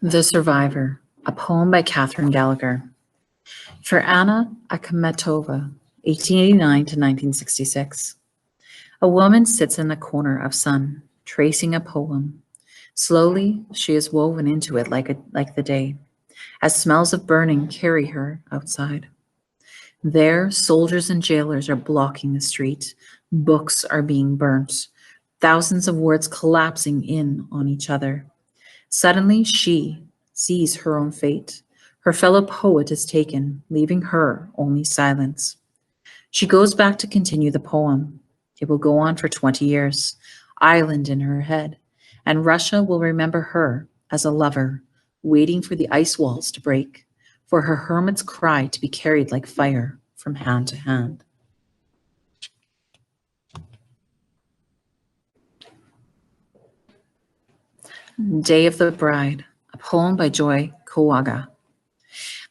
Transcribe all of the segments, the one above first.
The Survivor, a poem by Catherine Gallagher. For Anna Akhmetova, 1889 to 1966. A woman sits in the corner of sun, tracing a poem. Slowly, she is woven into it like the day, as smells of burning carry her outside. There, soldiers and jailers are blocking the street. Books are being burnt, thousands of words collapsing in on each other. Suddenly, she sees her own fate. Her fellow poet is taken, leaving her only silence. She goes back to continue the poem. It will go on for 20 years, island in her head, and Russia will remember her as a lover, waiting for the ice walls to break, for her hermit's cry to be carried like fire from hand to hand. Day of the Bride, a poem by Joy Kawaga.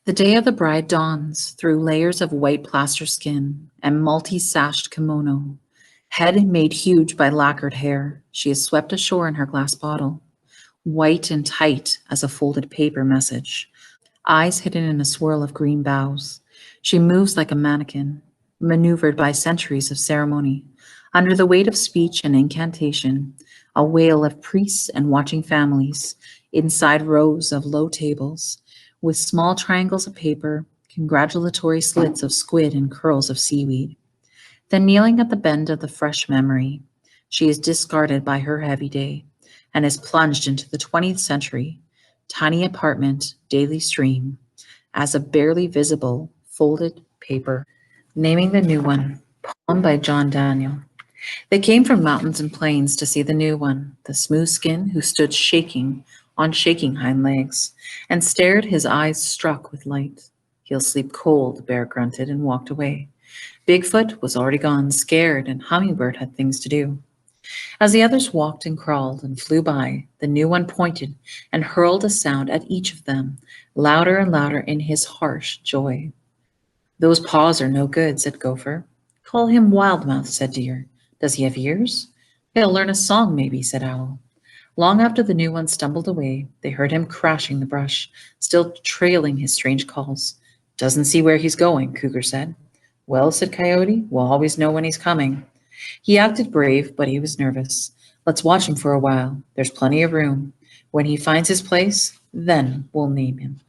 The day of the bride dawns through layers of white plaster skin and multi-sashed kimono. Head made huge by lacquered hair, she is swept ashore in her glass bottle, white and tight as a folded paper message, eyes hidden in a swirl of green boughs. She moves like a mannequin, maneuvered by centuries of ceremony. Under the weight of speech and incantation, a wail of priests and watching families, inside rows of low tables, with small triangles of paper, congratulatory slits of squid and curls of seaweed. Then kneeling at the bend of the fresh memory, she is discarded by her heavy day and is plunged into the 20th century, tiny apartment, daily stream, as a barely visible folded paper, naming the new one, poem by John Daniel. They came from mountains and plains to see the new one, the smooth skin who stood shaking on shaking hind legs, and stared, his eyes struck with light. He'll sleep cold, the bear grunted and walked away. Bigfoot was already gone, scared, and Hummingbird had things to do. As the others walked and crawled and flew by, the new one pointed and hurled a sound at each of them, louder and louder in his harsh joy. Those paws are no good, said Gopher. Call him Wildmouth, said Deer. Does he have ears? He'll learn a song, maybe, said Owl. Long after the new one stumbled away, they heard him crashing the brush, still trailing his strange calls. Doesn't see where he's going, Cougar said. Well, said Coyote, we'll always know when he's coming. He acted brave, but he was nervous. Let's watch him for a while. There's plenty of room. When he finds his place, then we'll name him.